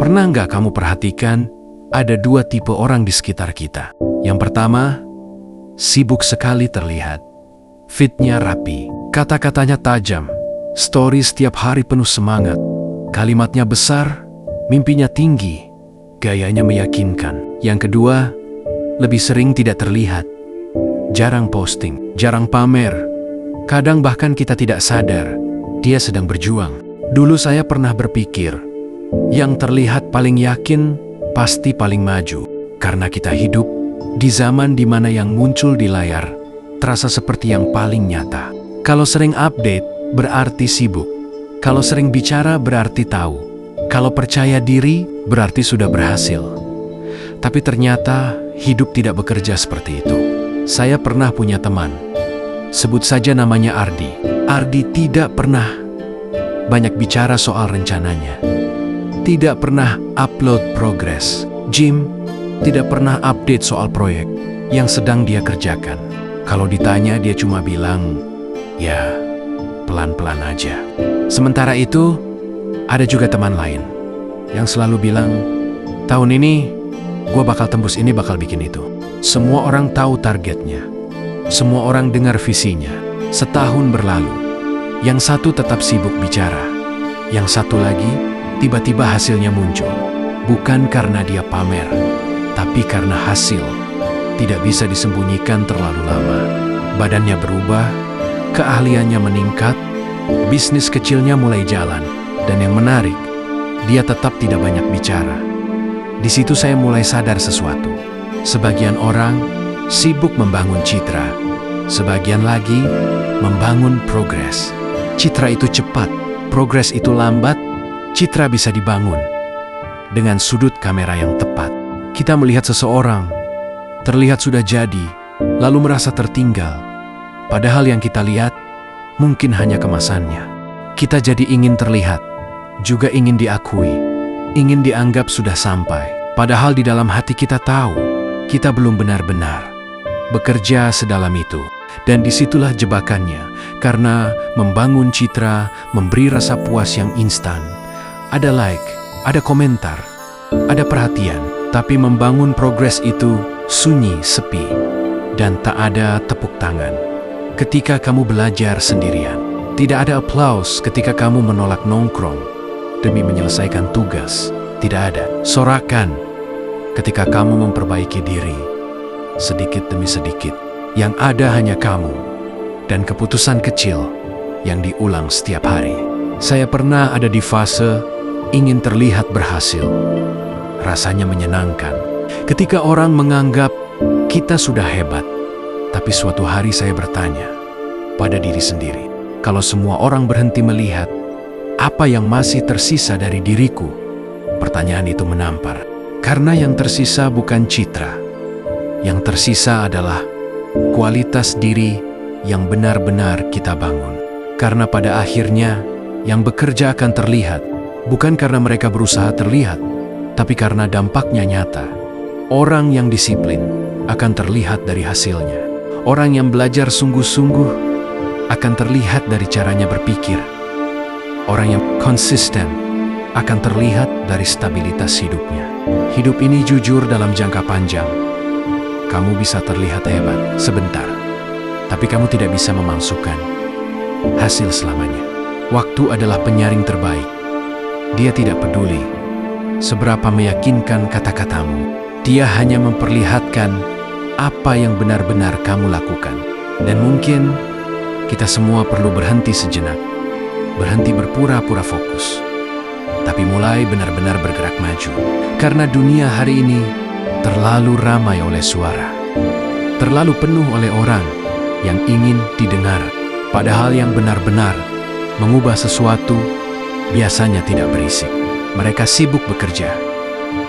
Pernah nggak kamu perhatikan ada dua tipe orang di sekitar kita? Yang pertama, sibuk sekali terlihat. Fitnya rapi, kata-katanya tajam, story setiap hari penuh semangat, kalimatnya besar, mimpinya tinggi, gayanya meyakinkan. Yang kedua, lebih sering tidak terlihat, jarang posting, jarang pamer. Kadang bahkan kita tidak sadar dia sedang berjuang. Dulu saya pernah berpikir, yang terlihat paling yakin pasti paling maju. Karena kita hidup di zaman di mana yang muncul di layar terasa seperti yang paling nyata. Kalau sering update berarti sibuk. Kalau sering bicara berarti tahu. Kalau percaya diri berarti sudah berhasil. Tapi ternyata hidup tidak bekerja seperti itu. Saya pernah punya teman, sebut saja namanya Ardi. Ardi tidak pernah banyak bicara soal rencananya. Tidak pernah upload progres. Jim tidak pernah update soal proyek yang sedang dia kerjakan. Kalau ditanya dia cuma bilang, ya pelan-pelan aja. Sementara itu, ada juga teman lain yang selalu bilang, tahun ini gue bakal tembus ini, bakal bikin itu. Semua orang tahu targetnya. Semua orang dengar visinya. Setahun berlalu. Yang satu tetap sibuk bicara. Yang satu lagi, tiba-tiba hasilnya muncul. Bukan karena dia pamer, tapi karena hasil tidak bisa disembunyikan terlalu lama. Badannya berubah, keahliannya meningkat, bisnis kecilnya mulai jalan. Dan yang menarik, dia tetap tidak banyak bicara. Di situ saya mulai sadar sesuatu. Sebagian orang sibuk membangun citra, sebagian lagi membangun progres. Citra itu cepat, progres itu lambat. Citra bisa dibangun dengan sudut kamera yang tepat. Kita melihat seseorang terlihat sudah jadi, lalu merasa tertinggal. Padahal yang kita lihat mungkin hanya kemasannya. Kita jadi ingin terlihat, juga ingin diakui, ingin dianggap sudah sampai. Padahal di dalam hati kita tahu, kita belum benar-benar bekerja sedalam itu. Dan disitulah jebakannya, karena membangun citra, memberi rasa puas yang instan. Ada like, ada komentar, ada perhatian, tapi membangun progres itu sunyi, sepi, dan tak ada tepuk tangan. Ketika kamu belajar sendirian, tidak ada aplaus ketika kamu menolak nongkrong demi menyelesaikan tugas. Tidak ada sorakan ketika kamu memperbaiki diri sedikit demi sedikit. Yang ada hanya kamu dan keputusan kecil yang diulang setiap hari. Saya pernah ada di fase ingin terlihat berhasil. Rasanya menyenangkan ketika orang menganggap kita sudah hebat. Tapi suatu hari saya bertanya pada diri sendiri, kalau semua orang berhenti melihat, apa yang masih tersisa dari diriku? Pertanyaan itu menampar. Karena yang tersisa bukan citra. Yang tersisa adalah kualitas diri yang benar-benar kita bangun. Karena pada akhirnya yang bekerja akan terlihat, bukan karena mereka berusaha terlihat, tapi karena dampaknya nyata. Orang yang disiplin akan terlihat dari hasilnya. Orang yang belajar sungguh-sungguh akan terlihat dari caranya berpikir. Orang yang konsisten akan terlihat dari stabilitas hidupnya. Hidup ini jujur dalam jangka panjang. Kamu bisa terlihat hebat sebentar, tapi kamu tidak bisa memalsukan hasil selamanya. Waktu adalah penyaring terbaik. Dia tidak peduli seberapa meyakinkan kata-katamu. Dia hanya memperlihatkan apa yang benar-benar kamu lakukan. Dan mungkin kita semua perlu berhenti sejenak, berhenti berpura-pura fokus, tapi mulai benar-benar bergerak maju. Karena dunia hari ini terlalu ramai oleh suara, terlalu penuh oleh orang yang ingin didengar. Padahal yang benar-benar mengubah sesuatu biasanya tidak berisik. Mereka sibuk bekerja,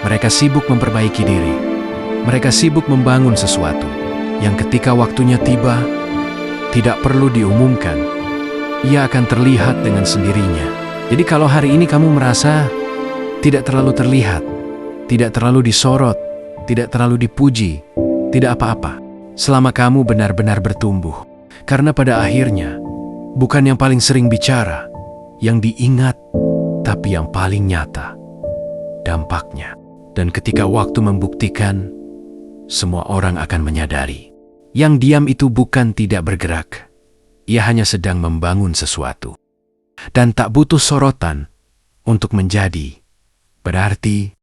mereka sibuk memperbaiki diri, mereka sibuk membangun sesuatu yang ketika waktunya tiba, tidak perlu diumumkan, ia akan terlihat dengan sendirinya. Jadi kalau hari ini kamu merasa tidak terlalu terlihat, tidak terlalu disorot, tidak terlalu dipuji, tidak apa-apa, selama kamu benar-benar bertumbuh. Karena pada akhirnya, bukan yang paling sering bicara, yang diingat, tapi yang paling nyata. dampaknya. Dan ketika waktu membuktikan, semua orang akan menyadari. Yang diam itu bukan tidak bergerak. Ia hanya sedang membangun sesuatu. Dan tak butuh sorotan untuk menjadi berarti.